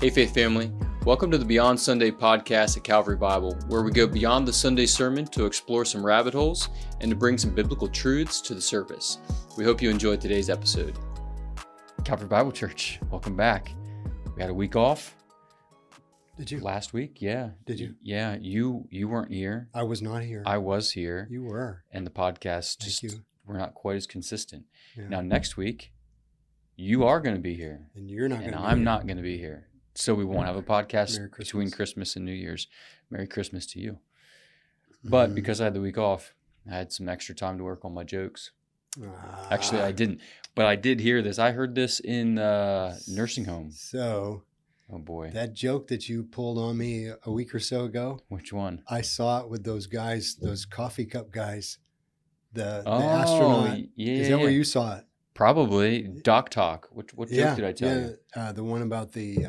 Hey Faith Family, welcome to the Beyond Sunday podcast at Calvary Bible, where we go beyond the Sunday sermon to explore some rabbit holes and to bring some biblical truths to the surface. We hope you enjoyed today's episode. Calvary Bible Church, welcome back. We had a week off. Did you? Last week, yeah. Did you? Yeah, you weren't here. I was not here. I was here. You were. And the podcast we're not quite as consistent. Yeah. Now next week, you are going to be here. And you're not going to be here. And I'm not going to be here. So we won't have a podcast Merry between Christmas and New Year's. Merry Christmas to you. But because I had the week off, I had some extra time to work on my jokes. Actually, I didn't. But I did hear this. I heard this in nursing home. So, oh boy, that joke that you pulled on me a week or so ago. Which one? I saw it with those guys, those coffee cup guys. The astronaut. Yeah. Is that where you saw it? Probably. Doc Talk. What joke did I tell you? The one about the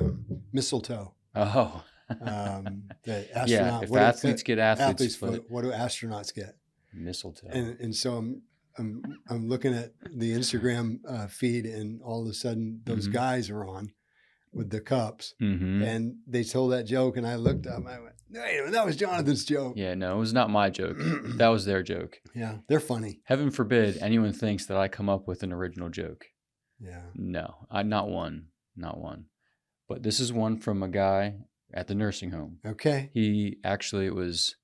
mistletoe. Oh. The astronaut. Yeah, if athletes get athletes' foot. What do astronauts get? Mistletoe. And so I'm looking at the Instagram feed, and all of a sudden those guys are on with the cups, and they told that joke, and I looked up, and I went, "Hey, that was Jonathan's joke." Yeah, no, it was not my joke. That was their joke. Yeah, they're funny. Heaven forbid anyone thinks that I come up with an original joke. Yeah. No, not one. But this is one from a guy at the nursing home. Okay. He actually, it was,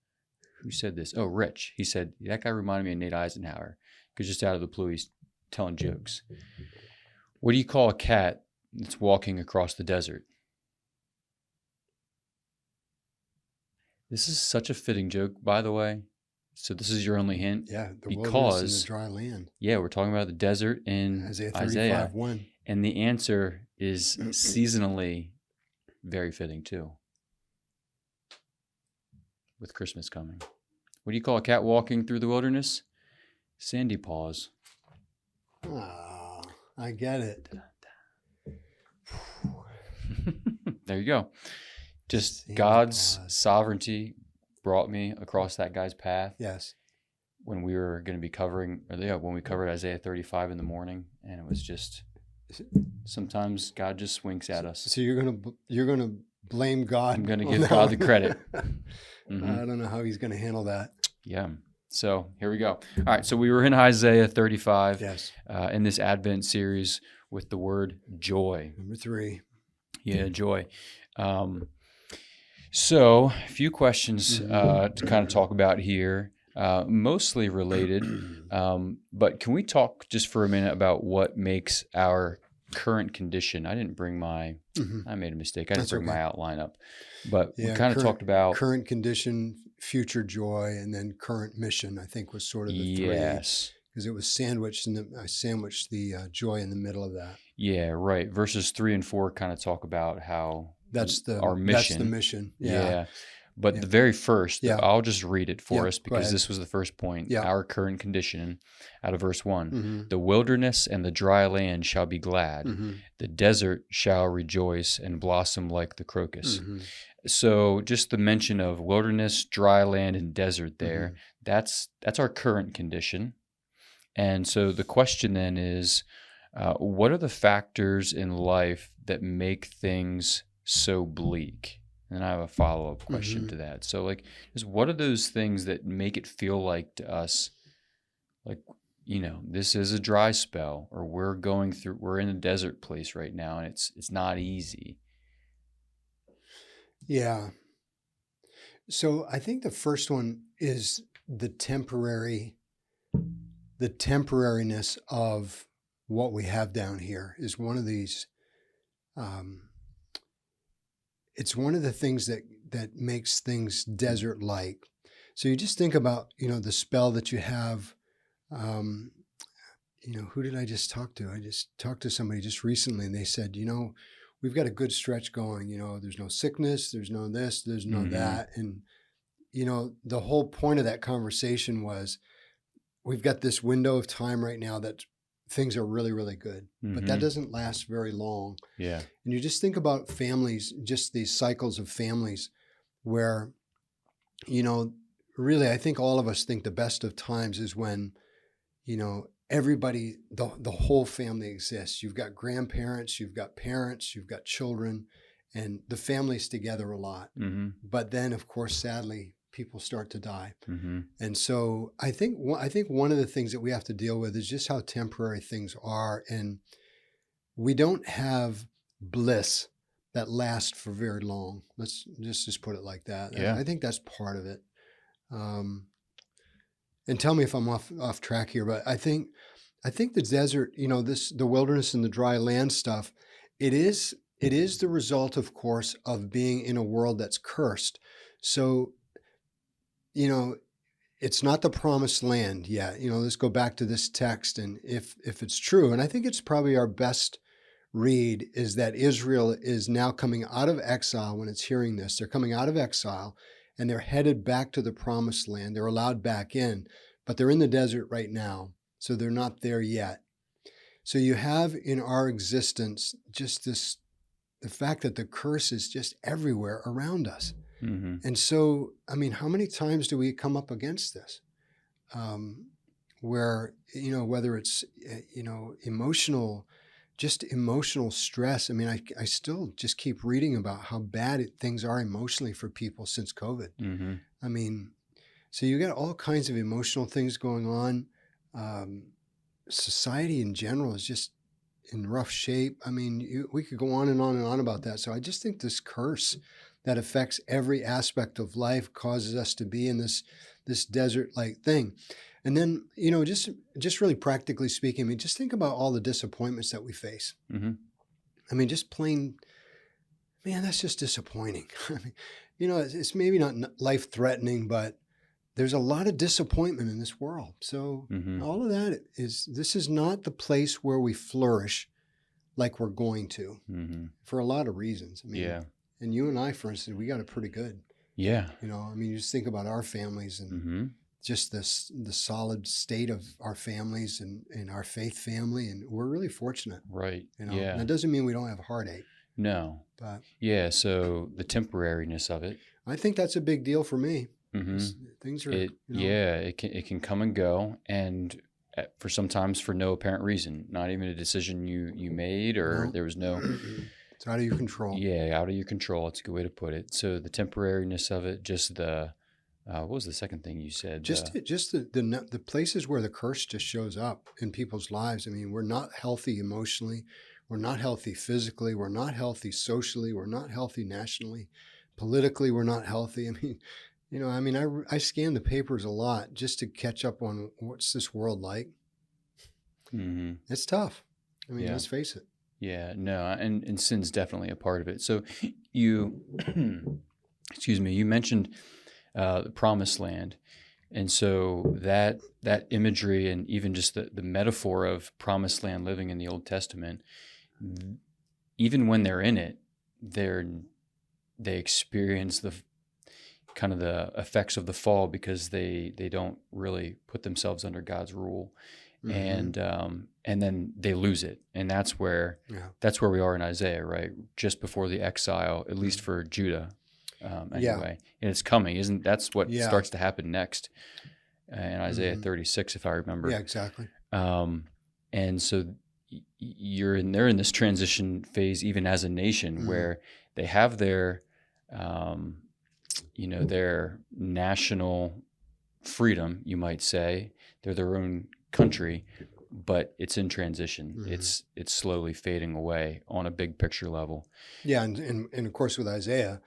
who said this? Oh, Rich. He said, that guy reminded me of Nate Eisenhower, because just out of the blue, he's telling jokes. What do you call a cat that's walking across the desert? This is such a fitting joke, by the way. So this is your only hint. Yeah, the because, wilderness and the dry land. Yeah, we're talking about the desert in Isaiah 35:1. And the answer is seasonally very fitting too, with Christmas coming. What do you call a cat walking through the wilderness? Sandy paws. Ah, I get it. There you go. Just Sandy God's paws. sovereignty brought me across that guy's path. Yes. When we were going to be when we covered Isaiah 35 in the morning, and it was just, sometimes God just winks at us. So you're gonna blame God. I'm going to give God the credit. I don't know how he's going to handle that. Yeah. So here we go. All right. So we were in Isaiah 35. Yes. In this Advent series with the word joy. Number 3. Yeah, joy. So a few questions to kind of talk about here, mostly related. But can we talk just for a minute about what makes our current condition? I didn't bring I made a mistake. I didn't bring my outline up. But we kind of talked about current condition, future joy, and then current mission, I think, was sort of the 3. Yes. Because it was sandwiched, and I sandwiched the joy in the middle of that. Yeah, right. Verses 3 and 4 kind of talk about how our mission. That's the mission. Yeah. But the very first, I'll just read it for us because this was the first point. Yeah. Our current condition, out of verse 1. The wilderness and the dry land shall be glad. The desert shall rejoice and blossom like the crocus. So just the mention of wilderness, dry land, and desert there, that's our current condition. And so the question then is, what are the factors in life that make things so bleak? And I have a follow-up question to that. So just what are those things that make it feel like to us, this is a dry spell, or we're in a desert place right now, and it's not easy. Yeah. So I think the first one is the temporariness of what we have down here is one of these. It's one of the things that makes things desert-like. So you just think about, the spell that you have. Who did I just talk to? I just talked to somebody just recently, and they said, we've got a good stretch going. There's no sickness, there's no this, there's no that. And, the whole point of that conversation was we've got this window of time right now that things are really, really good, but that doesn't last very long. Yeah. And you just think about families, just these cycles of families where, really, I think all of us think the best of times is when, everybody, the whole family exists. You've got grandparents, you've got parents, you've got children, and the family's together a lot. Mm-hmm. But then, of course, sadly, people start to die. Mm-hmm. And so I think one of the things that we have to deal with is just how temporary things are. And we don't have bliss that lasts for very long. Let's just put it like that. Yeah. I think that's part of it. And tell me if I'm off track here, but I think the desert, the wilderness and the dry land stuff, it is the result, of course, of being in a world that's cursed. So, it's not the promised land yet. Let's go back to this text, and if it's true, and I think it's probably our best read, is that Israel is now coming out of exile. When it's hearing this, they're coming out of exile and they're headed back to the promised land. They're allowed back in, but they're in the desert right now, so they're not there yet. So you have in our existence just the fact that the curse is just everywhere around us. Mm-hmm. And so, how many times do we come up against this? Where, whether it's, emotional stress. I still just keep reading about how bad things are emotionally for people since COVID. Mm-hmm. So you got all kinds of emotional things going on. Society in general is just in rough shape. We could go on and on and on about that. So I just think this curse that affects every aspect of life causes us to be in this desert-like thing. And then, just really practically speaking, just think about all the disappointments that we face. Mm-hmm. Just plain, man, that's just disappointing. It's maybe not life-threatening, but there's a lot of disappointment in this world. So Mm-hmm. all of that this is not the place where we flourish like we're going to, Mm-hmm. for a lot of reasons. Yeah. And you and I, for instance, we got it pretty good. Yeah. You just think about our families and Mm-hmm. just the solid state of our families and our faith family. And we're really fortunate. Right. And that doesn't mean we don't have heartache. No. But yeah. So the temporariness of it. I think that's a big deal for me. Mm-hmm. Things are, Yeah, it can come and go, and for sometimes for no apparent reason, not even a decision you made, or there was no. It's out of your control. Yeah, out of your control. It's a good way to put it. So the temporariness of it, just the what was the second thing you said? Just the places where the curse just shows up in people's lives. We're not healthy emotionally, we're not healthy physically, we're not healthy socially, we're not healthy nationally, politically, we're not healthy. I scan the papers a lot just to catch up on what's this world like. Mm-hmm. It's tough. Let's face it. Yeah, no, and sin's definitely a part of it. So you, excuse me, you mentioned the promised land. And so that imagery and even just the metaphor of promised land living in the Old Testament, even when they're in it, they experience the kind of the effects of the fall because they don't really put themselves under God's rule. Mm-hmm. And then they lose it. And that's where we are in Isaiah, right? Just before the exile, at least for Judah. Anyway, and it's coming, that's what starts to happen next in Isaiah 36, if I remember. Yeah, exactly. And so they're in this transition phase, even as a nation, where they have their their national freedom, you might say. They're their own country, but it's in transition. Mm-hmm. It's slowly fading away on a big picture level. Yeah, and of course with Isaiah,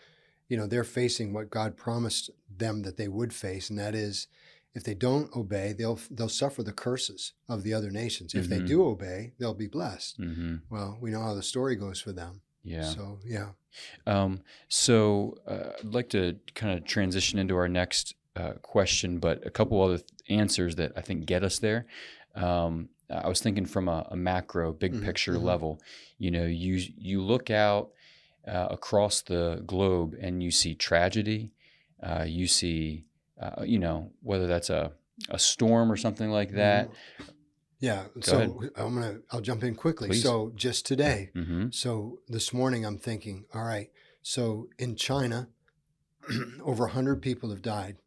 they're facing what God promised them that they would face, and that is, if they don't obey, they'll suffer the curses of the other nations. If they do obey, they'll be blessed. Mm-hmm. Well, we know how the story goes for them. Yeah. So, yeah. I'd like to kind of transition into our next question, but a couple other answers that I think get us there. I was thinking from a macro, big picture level. You look out across the globe and you see tragedy. You see, whether that's a storm or something like that. Yeah. I'll jump in quickly. Please. So just today, so this morning I'm thinking, all right, so in China, over 100 people have died.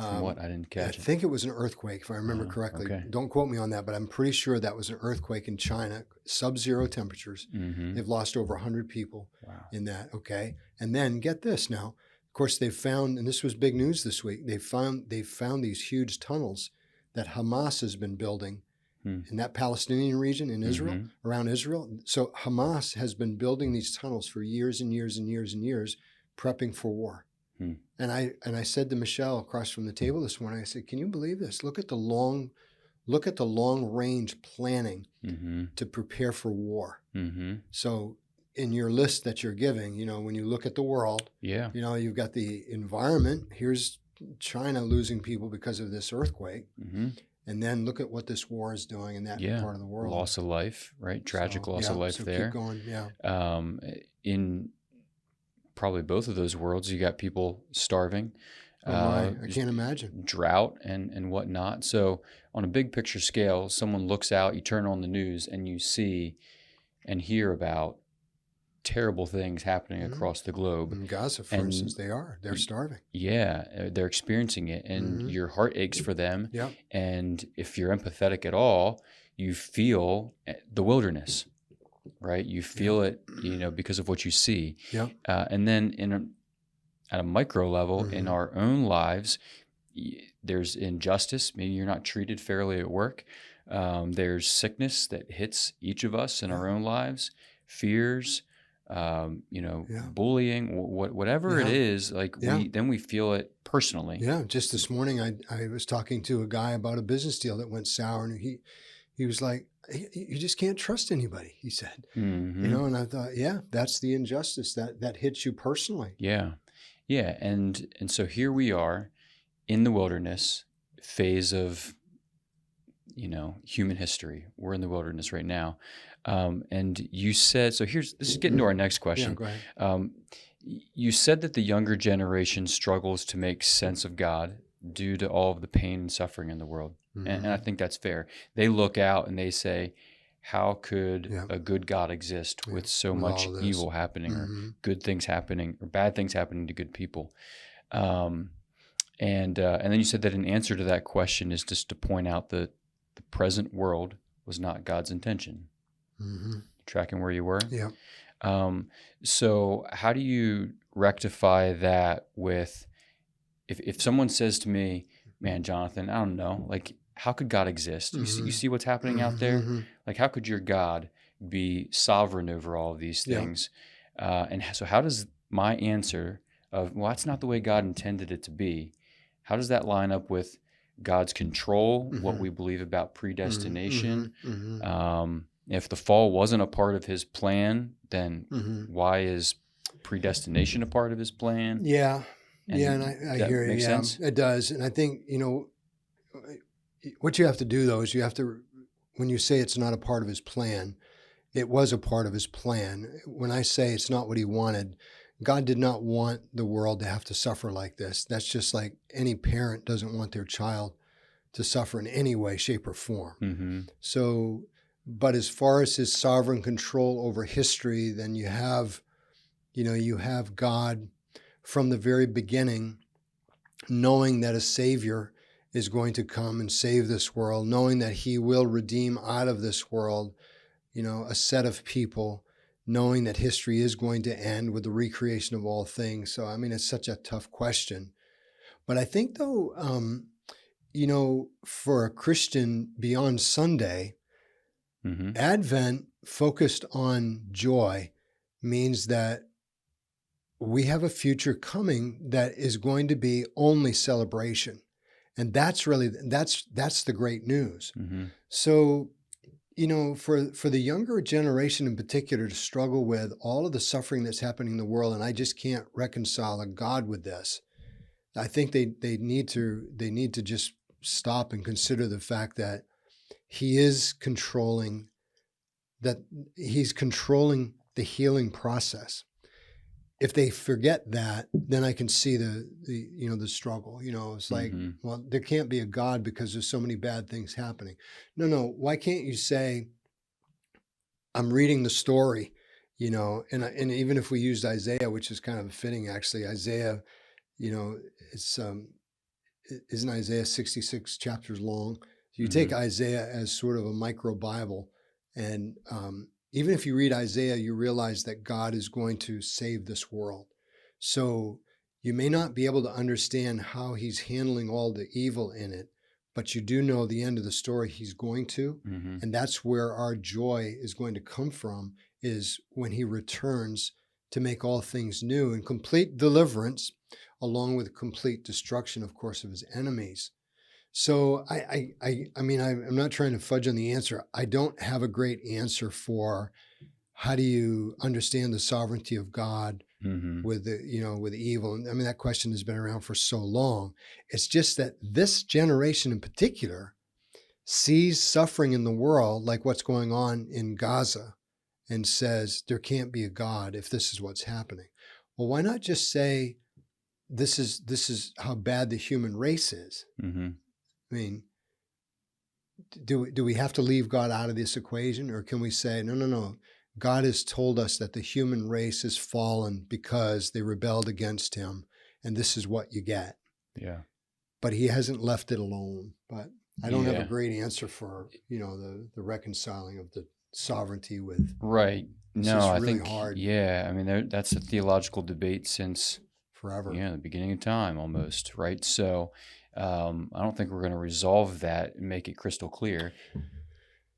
From what? I didn't I catch it. think it was an earthquake, if I remember correctly. Okay. Don't quote me on that, but I'm pretty sure that was an earthquake in China, sub-zero temperatures. Mm-hmm. They've lost over 100 people Wow. in that, okay? And then get this now. Of course, they've found, and this was big news this week, they've found these huge tunnels that Hamas has been building in that Palestinian region in Israel, around Israel. So Hamas has been building these tunnels for years and years and years and years, prepping for war. And I said to Michelle across from the table this morning, I said, "Can you believe this? Look at the long range planning to prepare for war." So in your list that you're giving, when you look at the world, you've got the environment. Here's China losing people because of this earthquake. And then look at what this war is doing in that part of the world. Loss of life, right? Tragic loss of life there. Keep going, in probably both of those worlds, you got people starving. I can't imagine. Drought and whatnot. So on a big picture scale, someone looks out, you turn on the news, and you see and hear about terrible things happening across the globe. In Gaza, for instance, they're starving. Yeah, they're experiencing it, and your heart aches for them. Yeah. And if you're empathetic at all, you feel the wilderness, right? You feel it, because of what you see. Yeah. And then at a micro level in our own lives, there's injustice. Maybe you're not treated fairly at work. There's sickness that hits each of us in our own lives, fears, bullying, whatever it is, then we feel it personally. Yeah. Just this morning, I was talking to a guy about a business deal that went sour, and he was like, "You just can't trust anybody," he said. And I thought, that's the injustice that hits you personally. Yeah. And so here we are in the wilderness phase of, human history. We're in the wilderness right now. And you said, so this is getting to our next question. Yeah, go ahead. You said that the younger generation struggles to make sense of God due to all of the pain and suffering in the world. And I think that's fair. They look out and they say, how could a good God exist with so much evil happening or good things happening or bad things happening to good people? And then you said that an answer to that question is just to point out that the present world was not God's intention. Tracking where you were? Yeah. So how do you rectify that with, if someone says to me, "Man, Jonathan, I don't know, like, how could God exist? You see what's happening out there? Like, how could your God be sovereign over all of these things?" And so how does my answer of, well, that's not the way God intended it to be, how does that line up with God's control, what we believe about predestination? If the fall wasn't a part of his plan, then why is predestination a part of his plan? Yeah. And I hear you. Makes sense? It does. And I think, what you have to do, though, is when you say it's not a part of his plan, it was a part of his plan. When I say it's not what he wanted, God did not want the world to have to suffer like this. That's just like any parent doesn't want their child to suffer in any way, shape, or form. So, but as far as his sovereign control over history, then you have God from the very beginning, knowing that a Savior is going to come and save this world, knowing that he will redeem out of this world, a set of people, knowing that history is going to end with the recreation of all things. So, it's such a tough question. But I think, though, for a Christian beyond Sunday, Advent focused on joy means that we have a future coming that is going to be only celebration. And that's the great news. So, for the younger generation in particular to struggle with all of the suffering that's happening in the world, and I just can't reconcile a God with this, I think they need to just stop and consider the fact that he's controlling the healing process. If they forget that, then I can see the struggle. It's like, well, there can't be a God because there's so many bad things happening. No. Why can't you say, I'm reading the story, and even if we used Isaiah, which is kind of fitting, actually, Isaiah, isn't Isaiah 66 chapters long? So you take Isaiah as sort of a micro Bible, and even if you read Isaiah, you realize that God is going to save this world. So you may not be able to understand how he's handling all the evil in it, but you do know the end of the story he's going to. And that's where our joy is going to come from, is when he returns to make all things new and complete deliverance, along with complete destruction, of course, of his enemies. So I mean, I'm not trying to fudge on the answer. I don't have a great answer for how do you understand the sovereignty of God with with evil. I mean, that question has been around for so long. It's just that this generation in particular sees suffering in the world, like what's going on in Gaza, and says there can't be a God if this is what's happening. Well, why not just say this is how bad the human race is? I mean, do we have to leave God out of this equation, or can we say no? God has told us that the human race has fallen because they rebelled against him, and this is what you get. Yeah. But he hasn't left it alone. But I don't have a great answer for, the reconciling of the sovereignty with. Right. No, I really think hard. Yeah. I mean, that's a theological debate since forever. Yeah, the beginning of time almost. Right. So I don't think we're going to resolve that and make it crystal clear.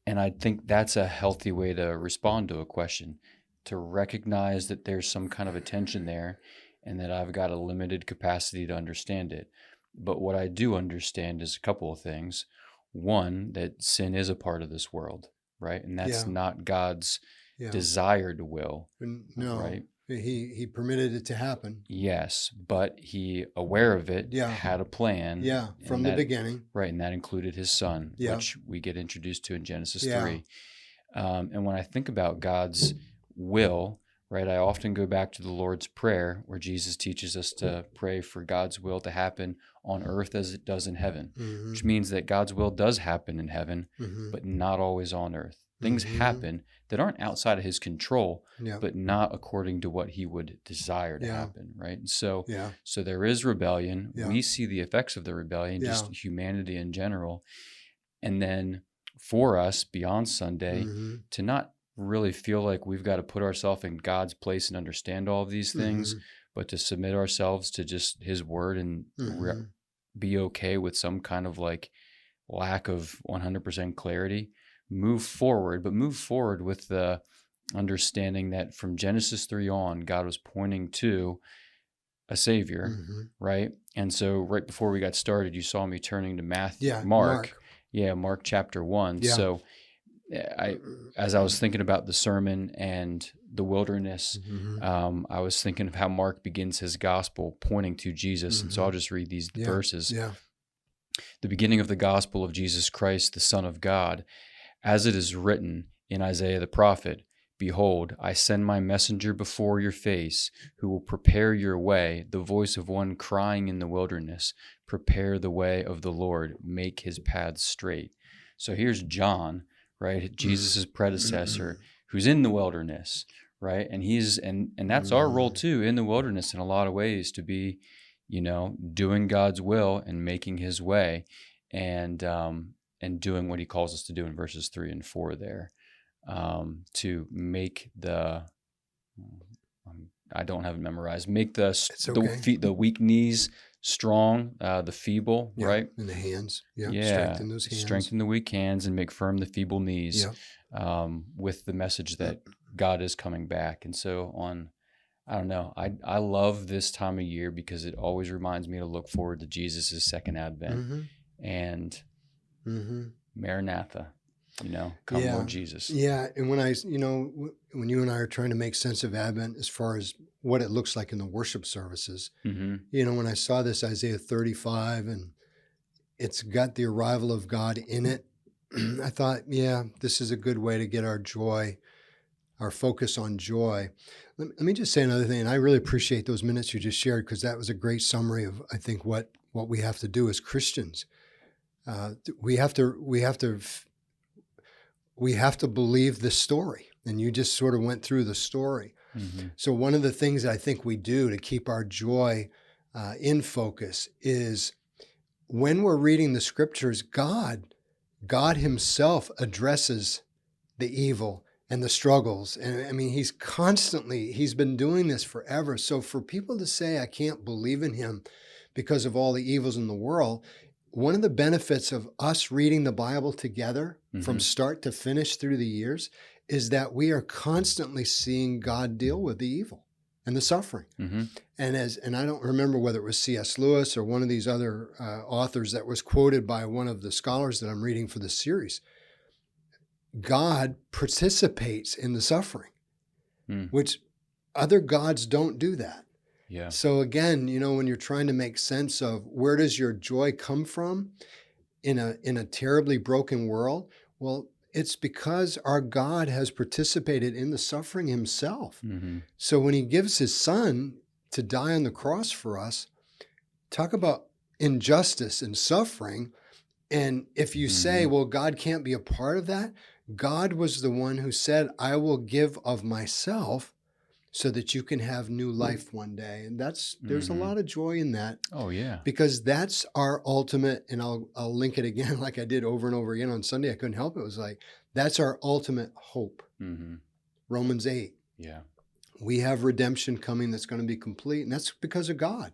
And I think that's a healthy way to respond to a question, to recognize that there's some kind of a tension there and that I've got a limited capacity to understand it. But what I do understand is a couple of things. One, that sin is a part of this world, right? And that's not God's desired will. No, right? He permitted it to happen. Yes, but he, aware of it, had a plan. Yeah, from the beginning. Right, and that included his son, which we get introduced to in Genesis 3. And when I think about God's will, right, I often go back to the Lord's Prayer, where Jesus teaches us to pray for God's will to happen on earth as it does in heaven, which means that God's will does happen in heaven, but not always on earth. Things happen that aren't outside of his control, but not according to what he would desire to happen, right? And so there is rebellion. We see the effects of the rebellion, just humanity in general. And then for us, beyond Sunday, to not really feel like we've got to put ourselves in God's place and understand all of these things, but to submit ourselves to just his word and be okay with some kind of like lack of 100% clarity. Move forward with the understanding that from Genesis 3 on, God was pointing to a Savior, right? And so right before we got started, you saw me turning to Mark chapter 1. So as I was thinking about the sermon and the wilderness, I was thinking of how Mark begins his gospel pointing to Jesus. And so I'll just read these verses. The beginning of the gospel of Jesus Christ, the Son of God. As it is written in Isaiah the prophet, "Behold, I send my messenger before your face, who will prepare your way, the voice of one crying in the wilderness, prepare the way of the Lord, make his paths straight." So here's John, right, Jesus' predecessor, who's in the wilderness, right? And and that's our role too, in the wilderness in a lot of ways, to be, doing God's will and making his way, and doing what he calls us to do in verses 3 and 4 there, to make I don't have it memorized, make the weak knees strong, the feeble, right? In the hands. Strengthen those hands. Strengthen the weak hands and make firm the feeble knees, with the message that God is coming back. And so I don't know, I love this time of year because it always reminds me to look forward to Jesus' second advent. And Maranatha, come Lord Jesus. Yeah, and when when you and I are trying to make sense of Advent as far as what it looks like in the worship services, when I saw this Isaiah 35 and it's got the arrival of God in it, I thought, this is a good way to get our joy, our focus on joy. Let me just say another thing, and I really appreciate those minutes you just shared, because that was a great summary of, I think, what we have to do as Christians. We have to believe this story, and you just sort of went through the story. So one of the things I think we do to keep our joy in focus is when we're reading the scriptures, God himself addresses the evil and the struggles. And I mean, he's been doing this forever. So for people to say, I can't believe in him because of all the evils in the world, one of the benefits of us reading the Bible together from start to finish through the years is that we are constantly seeing God deal with the evil and the suffering. And I don't remember whether it was C.S. Lewis or one of these other authors that was quoted by one of the scholars that I'm reading for this series. God participates in the suffering, which other gods don't do that. Yeah. So again, when you're trying to make sense of where does your joy come from in a terribly broken world, well, it's because our God has participated in the suffering himself. So when he gives his son to die on the cross for us, talk about injustice and suffering. And if you say, well, God can't be a part of that, God was the one who said, I will give of myself so that you can have new life one day. And there's a lot of joy in that. Oh, yeah. Because that's our ultimate, and I'll link it again like I did over and over again on Sunday. I couldn't help it. It was like, that's our ultimate hope. Romans 8. Yeah. We have redemption coming that's going to be complete. And that's because of God,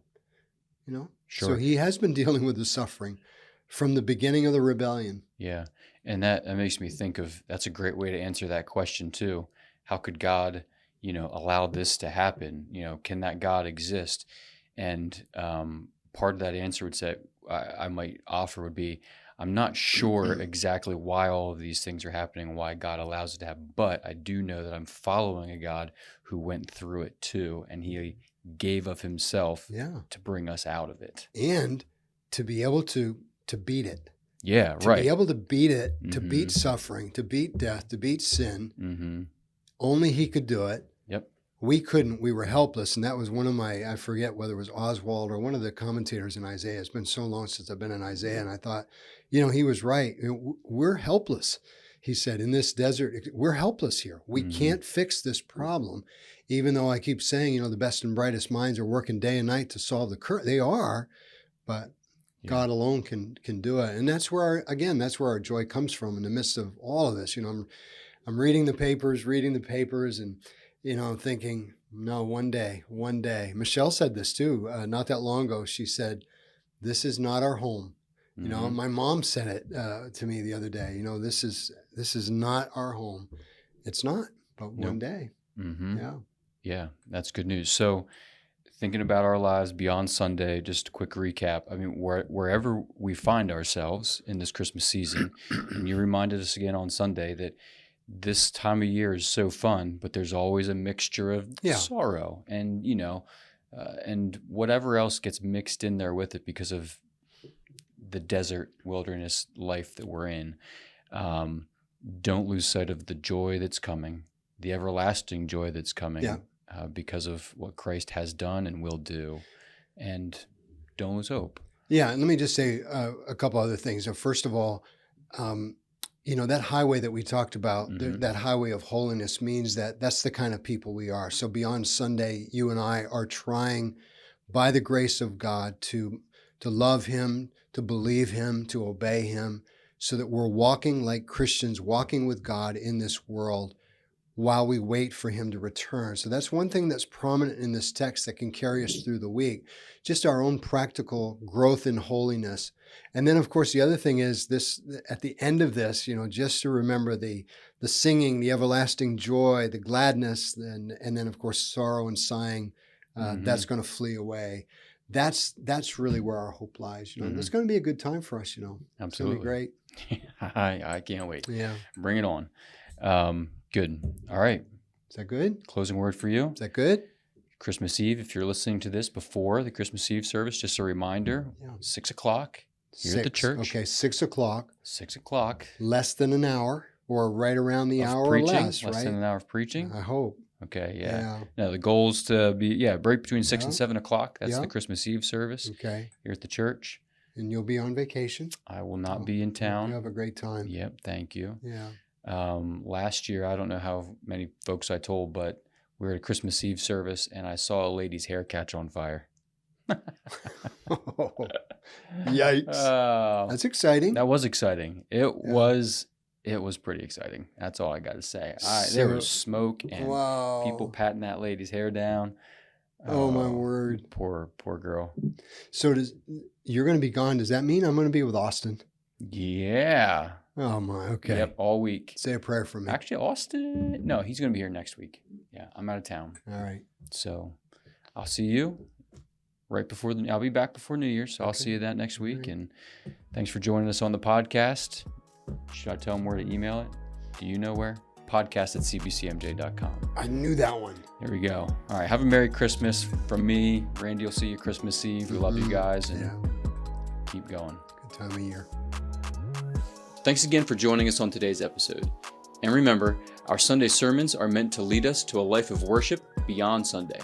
Sure. So he has been dealing with the suffering from the beginning of the rebellion. Yeah. And that makes me think of, that's a great way to answer that question too. How could God, allow this to happen? Can that God exist? And part of that answer would say, I might offer would be, I'm not sure exactly why all of these things are happening, why God allows it to happen, but I do know that I'm following a God who went through it too, and he gave of himself to bring us out of it. And to be able to beat it. Yeah, to right. be able to beat it, to beat suffering, to beat death, to beat sin. Only he could do it. Yep. We couldn't. We were helpless. And that was one of I forget whether it was Oswald or one of the commentators in Isaiah. It's been so long since I've been in Isaiah. And I thought, he was right. We're helpless. He said, in this desert, we're helpless here. We can't fix this problem. Even though I keep saying, the best and brightest minds are working day and night to solve the current. They are, but God alone can do it. And that's where our joy comes from in the midst of all of this. I'm reading the papers and, I'm thinking, no, one day. Michelle said this too, not that long ago. She said, this is not our home. My mom said it to me the other day, this is not our home. It's not, but one day. Yeah, that's good news. So thinking about our lives beyond Sunday, just a quick recap. I mean, wherever we find ourselves in this Christmas season, and you reminded us again on Sunday that this time of year is so fun, but there's always a mixture of sorrow and, and whatever else gets mixed in there with it because of the desert wilderness life that we're in. Don't lose sight of the joy that's coming, the everlasting joy that's coming. Because of what Christ has done and will do, and don't lose hope. Yeah, and let me just say a couple other things. So first of all, that highway that we talked about, that highway of holiness means that's the kind of people we are. So beyond Sunday, you and I are trying, by the grace of God, to love him, to believe him, to obey him, so that we're walking like Christians, walking with God in this world, while we wait for him to return. So that's one thing that's prominent in this text that can carry us through the week, just our own practical growth in holiness. And then, of course, the other thing is this, at the end of this, just to remember the singing, the everlasting joy, the gladness, and then, of course, sorrow and sighing, that's going to flee away. That's really where our hope lies. It's going to be a good time for us, Absolutely. It's going to be great. I can't wait. Yeah. Bring it on. Good. All right. Is that good? Closing word for you. Is that good? Christmas Eve, if you're listening to this before the Christmas Eve service, just a reminder, 6 o'clock here at the church. Okay, 6 o'clock. 6 o'clock. Less than an hour, or right around the hour preaching, or less, right? Less than an hour of preaching. I hope. Okay, yeah. No, the goal is to be, break between 6 and 7 o'clock. That's Yeah. the Christmas Eve service Okay. here at the church. And you'll be on vacation? I will not be in town. You have a great time. Yep, thank you. Yeah. Last year, I don't know how many folks I told, but we were at a Christmas Eve service and I saw a lady's hair catch on fire. Oh, yikes. That's exciting. That was exciting. It was pretty exciting. That's all I got to say. There was smoke and people patting that lady's hair down. Oh, my word. Poor girl. So you're going to be gone. Does that mean I'm going to be with Austin? Yeah. Oh, my. Okay. Yep. All week. Say a prayer for me. Actually, Austin. No, he's going to be here next week. Yeah. I'm out of town. All right. So I'll see you I'll be back before New Year's. So I'll see you that next week. Right. And thanks for joining us on the podcast. Should I tell them where to email it? Do you know where? podcast@cbcmj.com. I knew that one. There we go. All right. Have a Merry Christmas from me. Randy will see you Christmas Eve. We love you guys and keep going. Good time of year. Thanks again for joining us on today's episode. And remember, our Sunday sermons are meant to lead us to a life of worship beyond Sunday.